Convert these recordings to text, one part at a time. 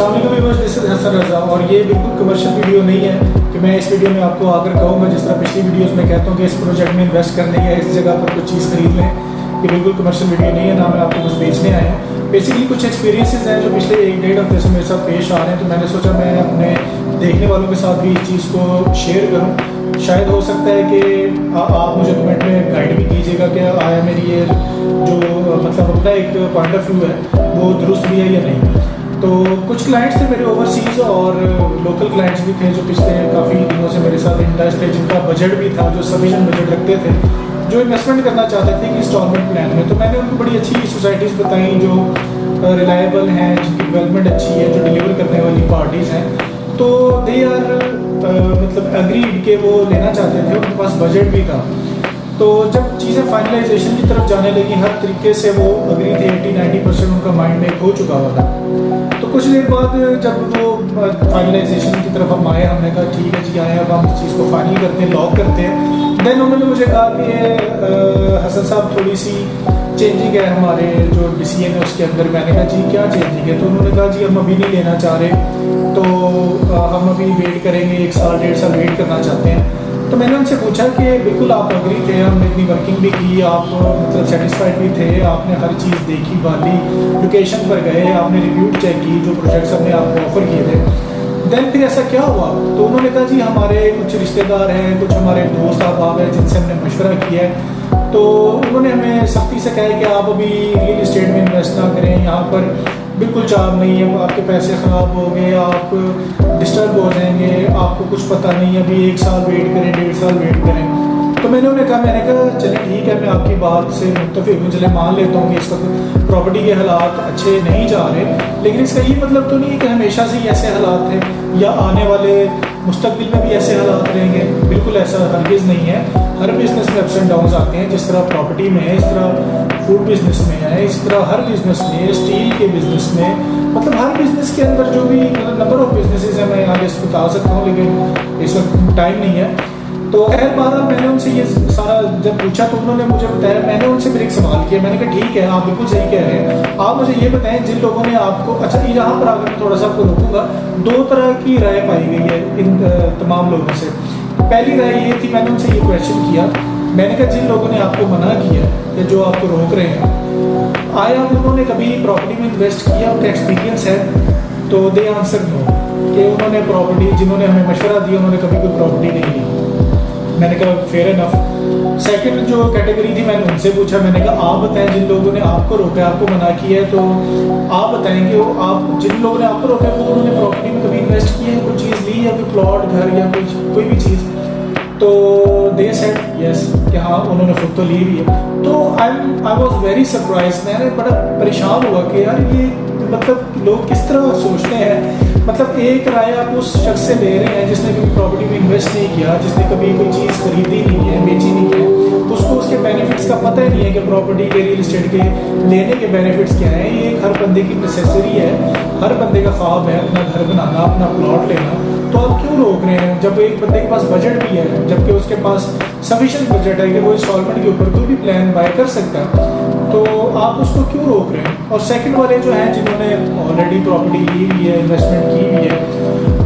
अस्सलाम वालेकुम viewers, this is Hasan रज़ा और ये बिल्कुल कमर्शियल वीडियो नहीं है कि मैं इस वीडियो में आपको आकर कहूँगा जिस तरह पिछली वीडियोस में कहता हूँ कि इस प्रोजेक्ट में इन्वेस्ट करने या इस जगह पर कुछ चीज़ खरीद लें। ये बिल्कुल कमर्शियल वीडियो नहीं है, ना मैं आपको कुछ बेचने आया हूँ। बेसिकली कुछ एक्सपीरियंसेस हैं जो पिछले 1-1.5 हफ्ते से मेरे साथ पेश आ रहे हैं, तो मैंने सोचा मैं अपने देखने वालों के साथ भी इस चीज़ को शेयर करूँ। शायद हो सकता है कि आप मुझे कमेंट में गाइड भी कीजिएगा कि आया मेरी ये जो मतलब अपना एक पॉइंट ऑफ व्यू है वो दुरुस्त भी है या नहीं। तो कुछ क्लाइंट्स थे मेरे ओवरसीज़ और लोकल क्लाइंट्स भी थे जो पिछले काफ़ी दिनों से मेरे साथ इंटरेस्ट थे, जिनका बजट भी था, जो सफिशिएंट बजट रखते थे, जो इन्वेस्टमेंट करना चाहते थे कि इंस्टॉलमेंट प्लान में। तो मैंने उनको बड़ी अच्छी सोसाइटीज़ बताई जो रिलायबल हैं, जिनकी डेवलपमेंट अच्छी है, जो डिलीवर करने वाली पार्टीज़ हैं। तो दे आर मतलब अग्रीड के वो लेना चाहते थे, उनके पास बजट भी था। तो जब चीज़ें फाइनलाइजेशन की तरफ जाने लगी, हर तरीके से वो अग्री थे, 80-90% उनका माइंड मेक हो चुका हुआ था। तो कुछ देर बाद जब वो फाइनलाइजेशन की तरफ हम आए, हमने कहा ठीक है जी आए, अब हम इस चीज़ को फाइनल करते हैं, लॉक करते हैं। देन उन्होंने मुझे कहा कि हसन साहब थोड़ी सी चेंजिंग है हमारे जो डिसीजन है उसके अंदर। मैंने कहा जी क्या चेंजिंग है? तो उन्होंने कहा जी हम अभी नहीं लेना चाह रहे, तो हम अभी वेट करेंगे, 1 साल 1.5 साल वेट करना चाहते हैं। तो मैंने उनसे पूछा कि बिल्कुल आप अग्री थे, हमने इतनी वर्किंग भी की, आप मतलब सेटिस्फाइड भी थे, आपने हर चीज़ देखी भाली, लोकेशन पर गए, आपने रिव्यू चेक की, जो प्रोजेक्ट्स हमने आपको ऑफर किए थे। देन फिर ऐसा क्या हुआ? तो उन्होंने कहा जी हमारे कुछ रिश्तेदार हैं, कुछ हमारे दोस्त अहबाब हैं जिनसे हमने मशवरा किया है, तो उन्होंने हमें सख्ती से कहा है कि आप अभी रियल इस्टेट में इन्वेस्ट ना करें, यहाँ पर बिल्कुल चार्म नहीं है, आपके पैसे ख़राब हो गए, आप डिस्टर्ब हो जाएंगे, आपको कुछ पता नहीं है, अभी 1 साल वेट करें, 1.5 साल वेट करें। तो मैंने कहा चलिए ठीक है, मैं आपकी बात से मुत्तफ़िक़ हूँ, चले मान लेता हूँ कि इस वक्त प्रॉपर्टी के हालात अच्छे नहीं जा रहे, लेकिन इसका ये मतलब तो नहीं है कि हमेशा से ही ऐसे हालात हैं या आने वाले मुस्तक़बिल में भी ऐसे हालात रहेंगे। बिल्कुल ऐसा हरगिज़ नहीं है। हर बिज़नेस में अप्स एंड डाउन्स आते हैं, जिस तरह प्रॉपर्टी में है, इस तरह फूड बिज़नेस में है, इस तरह हर बिज़नेस में, स्टील के बिज़नेस में, मतलब हर बिज़नेस के अंदर जो भी मतलब नंबर ऑफ बिज़नेसेस हैं, मैं आगे इसको बता सकता हूँ, लेकिन इस वक्त टाइम नहीं है। तो खैर बहरहाल मैंने उनसे ये सारा जब पूछा तो उन्होंने मुझे बताया, मैंने उनसे फिर एक सवाल किया, मैंने कहा ठीक है आप बिल्कुल सही कह रहे हैं, आप मुझे ये बताएं जिन लोगों ने आपको, अच्छा यहाँ पर आकर मैं थोड़ा सा आपको रोकूंगा, 2 तरह की राय पाई गई है इन तमाम लोगों से। पहली राय ये थी, मैंने उनसे ये क्वेश्चन किया, मैंने कहा जिन लोगों ने आपको मना किया या जो आपको रोक रहे हैं, आया उन्होंने कभी प्रॉपर्टी में इन्वेस्ट किया, उनका एक्सपीरियंस है? तो दे आंसर नो, कि उन्होंने प्रॉपर्टी, जिन्होंने हमें मशवरा दिया उन्होंने कभी कोई प्रॉपर्टी नहीं ली। मैंने कहा फेयर इनफ। सेकंड जो कैटेगरी थी, मैंने उनसे पूछा, मैंने कहा आप बताएं जिन लोगों ने आपको रोका, आपको मना किया है, तो आप बताएंगे आप जिन लोगों ने आपको रोका है वो उन्होंने प्रॉपर्टी में कभी इन्वेस्ट किया है, कोई चीज़ ली या कोई प्लॉट, घर या कोई भी चीज़? तो दे सेड यस, कि हाँ उन्होंने खुद तो ली हुई है। तो आई वॉज वेरी सरप्राइज। मैंने बड़ा परेशान हुआ कि यार ये मतलब लोग किस तरह सोचते हैं। मतलब एक राय आप उस शख्स से ले रहे हैं जिसने कभी प्रॉपर्टी में इन्वेस्ट नहीं किया, जिसने कभी कोई चीज़ खरीदी नहीं है, बेची नहीं है, उसको उसके बेनिफिट्स का पता ही नहीं है कि प्रॉपर्टी के, रियल इस्टेट के लेने के बेनिफिट्स क्या हैं। ये एक हर बंदे की नेसेसरी है, हर बंदे का ख्वाब है अपना घर बनाना, अपना प्लॉट लेना। तो आप क्यों रोक रहे हैं जब एक बंदे के पास बजट भी है, जबकि उसके पास सफिशिएंट बजट है कि वो इंस्टॉलमेंट के ऊपर कोई भी प्लान बाय कर सकता है, तो आप उसको क्यों रोक रहे हैं? और सेकंड वाले जो हैं जिन्होंने ऑलरेडी प्रॉपर्टी ली हुई है, इन्वेस्टमेंट की हुई है,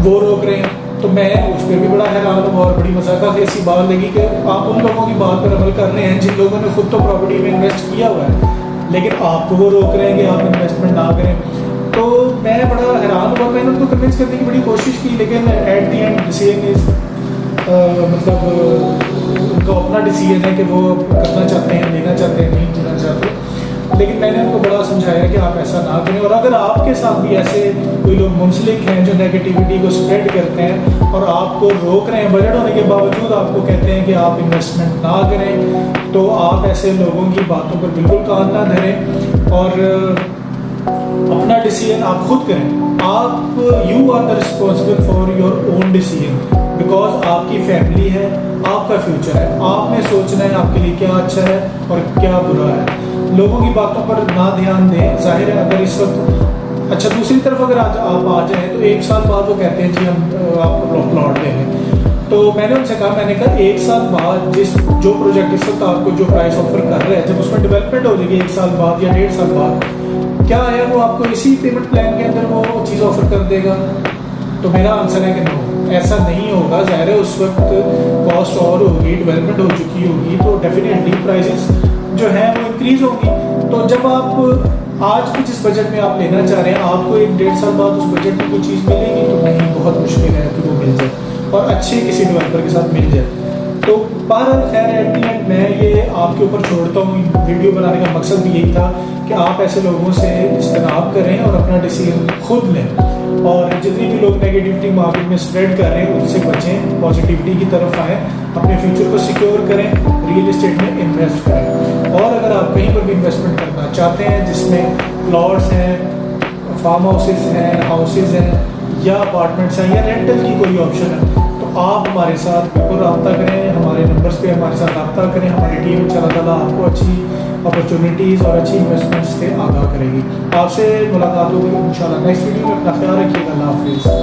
वो रोक रहे हैं। तो मैं उस पर भी बड़ा हैरान हूँ और बड़ी मज़ाक़ ऐसी बात लगी कि आप उन लोगों की बात पर अमल कर रहे हैं जिन लोगों ने खुद तो प्रॉपर्टी में इन्वेस्ट किया हुआ है, लेकिन आपको वो रोक रहे हैं कि आप इन्वेस्टमेंट ना करें। तो मैं बड़ा हैरान हुआ। मैंने उनको कन्विंस करने की बड़ी कोशिश की, लेकिन at the and decision is मतलब उनका अपना डिसीजन है कि वो करना चाहते हैं, लेना चाहते हैं, नहीं लेना चाहते। लेकिन मैंने उनको बड़ा समझाया कि आप ऐसा ना करें, और अगर आपके साथ भी ऐसे कोई लोग मुंसलिक हैं जो नेगेटिविटी को स्प्रेड करते हैं और आपको रोक रहे हैं, बजट होने के बावजूद आपको कहते हैं कि आप इन्वेस्टमेंट ना करें, तो आप ऐसे लोगों की बातों पर बिल्कुल कान ना धरें और अपना डिसीजन आप खुद करें। आप you are the responsible for your own decision, because आपकी फैमिली है, आपका फ्यूचर है, आपने सोचना है आपके लिए क्या अच्छा है और क्या बुरा है। लोगों की बातों पर ना ध्यान दें। जाहिर है अगर इस वक्त, अच्छा दूसरी तरफ अगर आज आप आ जाएँ तो 1 साल बाद वो कहते हैं जी हम आपको प्लॉट दे दें। तो मैंने उनसे कहा, मैंने कहा 1 साल बाद जो प्रोजेक्ट इस वक्त आपको जो प्राइस ऑफर कर रहे हैं, जब उसमें डेवलपमेंट हो जाएगी 1 साल बाद या 1.5 साल बाद, क्या है वो आपको इसी पेमेंट प्लान के अंदर वो चीज़ ऑफर कर देगा? तो मेरा आंसर है कि नो, ऐसा नहीं होगा। ज़ाहिर है उस वक्त कॉस्ट और होगी, डेवलपमेंट हो चुकी होगी, तो डेफिनेटली प्राइसेस जो हैं वो इंक्रीज़ होंगी। तो जब आप आज भी जिस बजट में आप लेना चाह रहे हैं, आपको 1-1.5 साल बाद उस बजट में कोई चीज़ मिलेगी तो नहीं, बहुत मुश्किल है कि वो मिल जाए और अच्छे किसी डेवलपर के साथ मिल जाए। तो बहरहाल खैर एट दी एंड मैं ये आपके ऊपर छोड़ता हूँ। वीडियो बनाने का मकसद भी यही था कि आप ऐसे लोगों से इज्तनाब करें और अपना डिसीजन खुद लें, और जितनी भी लोग नेगेटिविटी मार्केट में स्प्रेड कर रहे हैं उनसे बचें, पॉजिटिविटी की तरफ आएँ, अपने फ्यूचर को सिक्योर करें, रियल एस्टेट में इन्वेस्ट करें। और अगर आप कहीं पर भी इन्वेस्टमेंट करना चाहते हैं जिसमें प्लॉट्स हैं, फार्म हाउसेज हैं, हाउसेज हैं या अपार्टमेंट्स हैं या रेंटल की कोई ऑप्शन है, तो आप हमारे साथ बिल्कुल रब्ता करें, हमारे नंबर्स पे हमारे साथ रब्ता करें। हमारी टीम इंशाअल्लाह ताला आपको अच्छी अपॉर्चुनिटीज़ और अच्छी इन्वेस्टमेंट्स से आगाह करेगी। आपसे मुलाकात होगी इंशाअल्लाह नेक्स्ट वीडियो में। अपना ख्याल रखिएगा। अल्लाह हाफिज़।